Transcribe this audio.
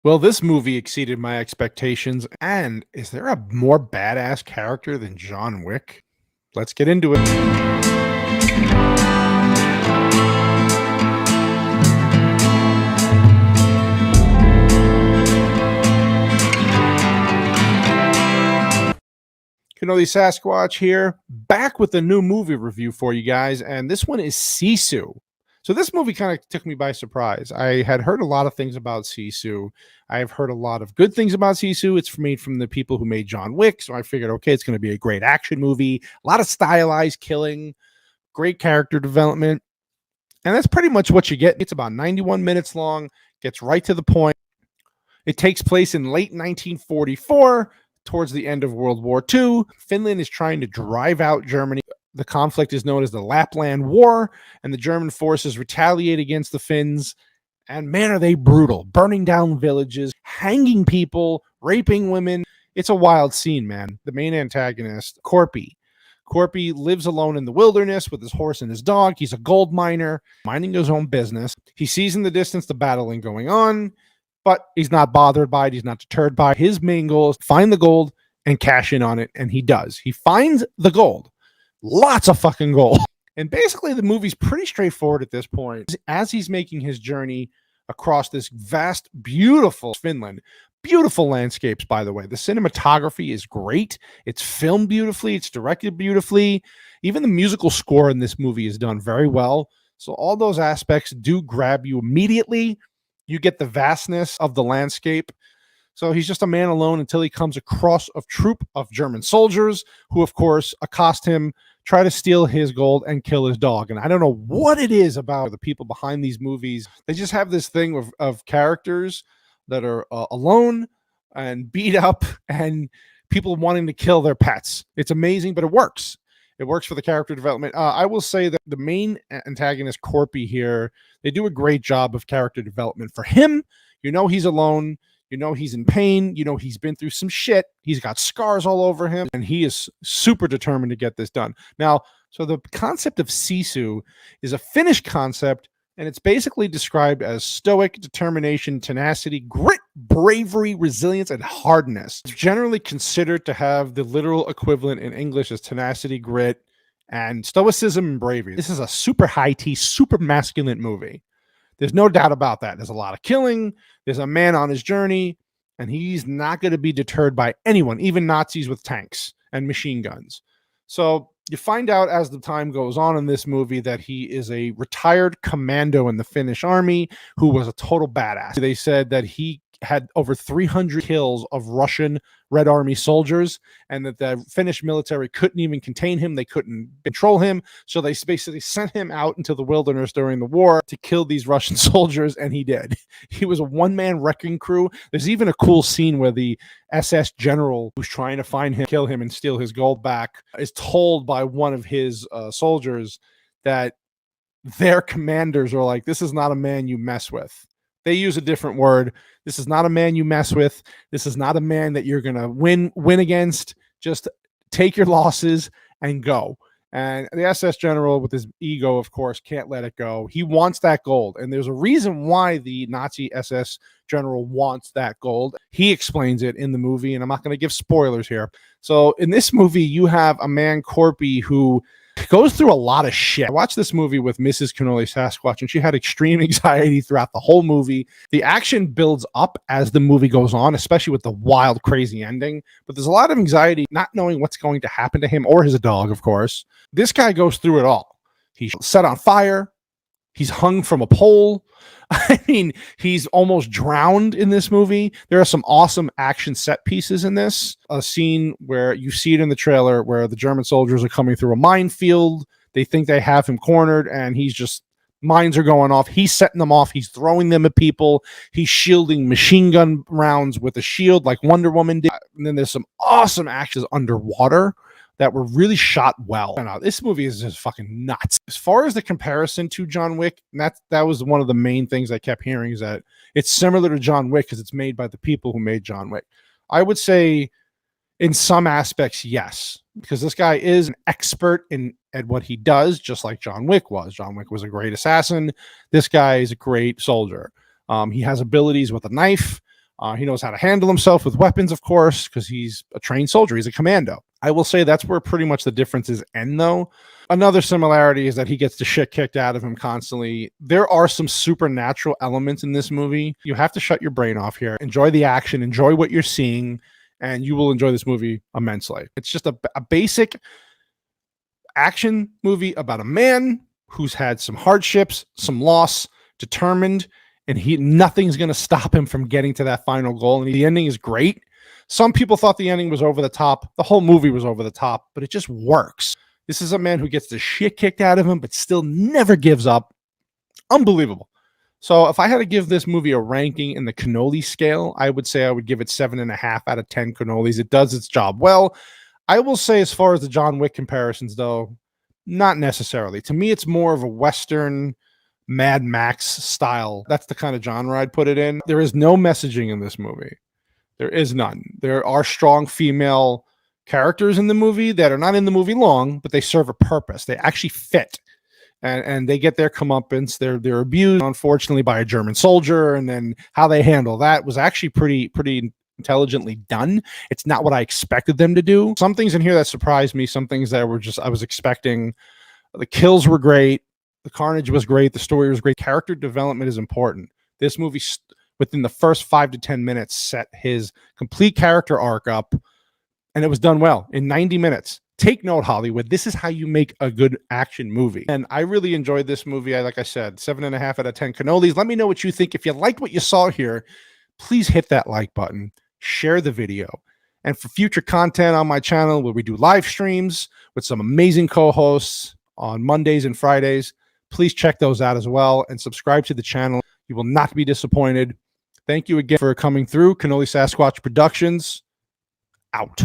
Well, this movie exceeded my expectations. And is there a more badass character than John Wick? Let's get into it. Canoli Sasquatch here, back with a new movie review for you guys. And this one is Sisu. So this movie kind of took me by surprise. I had heard a lot of things about Sisu. I have heard a lot of good things about Sisu. It's made from the people who made John Wick. So I figured, okay, it's going to be a great action movie, a lot of stylized killing, great character development. And that's pretty much what you get. It's about 91 minutes long, gets right to the point. It takes place in late 1944, towards the end of World War II. Finland is trying to drive out Germany. The conflict is known as the Lapland War, and the German forces retaliate against the Finns. And man, are they brutal, burning down villages, hanging people, raping women. It's a wild scene, man. The main antagonist, Korpi. Korpi lives alone in the wilderness with his horse and his dog. He's a gold miner, minding his own business. He sees in the distance the battling going on, but he's not bothered by it. He's not deterred by it. His main goal is to find the gold and cash in on it, and he does. He finds the gold. Lots of fucking gold. And basically, the movie's pretty straightforward at this point. As he's making his journey across this vast, beautiful Finland, beautiful landscapes, by the way. The cinematography is great. It's filmed beautifully. It's directed beautifully. Even the musical score in this movie is done very well. So all those aspects do grab you immediately. You get the vastness of the landscape. So he's just a man alone until he comes across a troop of German soldiers who, of course, accost him, try to steal his gold, and kill his dog. And I don't know what it is about the people behind these movies. They just have this thing of characters that are alone and beat up and people wanting to kill their pets. It's amazing, but it works. It works for the character development. I will say that the main antagonist, Korpi, here, they do a great job of character development for him. You know he's alone. You know he's in pain. You know he's been through some shit. He's got scars all over him, and he is super determined to get this done. Now, so the concept of Sisu is a Finnish concept, and it's basically described as stoic determination, tenacity, grit, bravery, resilience, and hardness. It's generally considered to have the literal equivalent in English as tenacity, grit, and stoicism and bravery. This is a super high T, super masculine movie. There's no doubt about that. There's a lot of killing. There's a man on his journey, and he's not going to be deterred by anyone, even Nazis with tanks and machine guns. So you find out as the time goes on in this movie that he is a retired commando in the Finnish army who was a total badass. They said that he had over 300 kills of Russian Red Army soldiers, and that the Finnish military couldn't even contain him. They couldn't control him. So they basically sent him out into the wilderness during the war to kill these Russian soldiers, and he did. He was a one-man wrecking crew. There's even a cool scene where the SS general who's trying to find him, kill him, and steal his gold back is told by one of his soldiers that their commanders are like, this is not a man you mess with. They use a different word. This is not a man you mess with. This is not a man that you're going to win against. Just take your losses and go. And the SS general, with his ego, of course, can't let it go. He wants that gold. And there's a reason why the Nazi SS general wants that gold. He explains it in the movie, and I'm not going to give spoilers here. So in this movie, you have a man, Korpi, who goes through a lot of shit. I watched this movie with Mrs. Canoli Sasquatch, and she had extreme anxiety throughout the whole movie. The action builds up as the movie goes on, especially with the wild, crazy ending. But there's a lot of anxiety not knowing what's going to happen to him or his dog, of course. This guy goes through it all. He's set on fire. He's hung from a pole. I mean, he's almost drowned in this movie. There are some awesome action set pieces in this. A scene where you see it in the trailer where the German soldiers are coming through a minefield. They think they have him cornered, and he's just, mines are going off. He's setting them off. He's throwing them at people. He's shielding machine gun rounds with a shield like Wonder Woman did. And then there's some awesome actions underwater that were really shot well. This movie is just fucking nuts. As far as the comparison to John Wick, that was one of the main things I kept hearing, is that it's similar to John Wick because it's made by the people who made John Wick. I would say in some aspects, yes, because this guy is an expert at what he does, just like John Wick was. John Wick was a great assassin. This guy is a great soldier. He has abilities with a knife. He knows how to handle himself with weapons, of course, because he's a trained soldier. He's a commando. I will say that's where pretty much the differences end, though. Another similarity is that he gets the shit kicked out of him constantly. There are some supernatural elements in this movie. You have to shut your brain off here. Enjoy the action. Enjoy what you're seeing, and you will enjoy this movie immensely. It's just a basic action movie about a man who's had some hardships, some loss, determined, and nothing's going to stop him from getting to that final goal. And the ending is great. Some people thought the ending was over the top. The whole movie was over the top, but it just works. This is a man who gets the shit kicked out of him, but still never gives up. Unbelievable. So if I had to give this movie a ranking in the cannoli scale, I would say I would give it 7.5 out of 10 cannolis. It does its job well. I will say, as far as the John Wick comparisons, though, not necessarily. To me, it's more of a Western Mad Max style. That's the kind of genre I'd put it in. There is no messaging in this movie. There is none. There are strong female characters in the movie that are not in the movie long, but they serve a purpose. They actually fit. And they get their comeuppance. They're abused, unfortunately, by a German soldier, and then how they handle that was actually pretty intelligently done. It's not what I expected them to do. Some things in here that surprised me, some things that were just I was expecting. The kills were great, the carnage was great, the story was great. Character development is important. This movie, within the first 5 to 10 minutes, set his complete character arc up, and it was done well in 90 minutes. Take note, Hollywood. This is how you make a good action movie. And I really enjoyed this movie. Like I said, 7.5 out of 10 cannolis. Let me know what you think. If you liked what you saw here, please hit that like button. Share the video. And for future content on my channel, where we do live streams with some amazing co-hosts on Mondays and Fridays, please check those out as well and subscribe to the channel. You will not be disappointed. Thank you again for coming through. Cannoli Sasquatch Productions, out.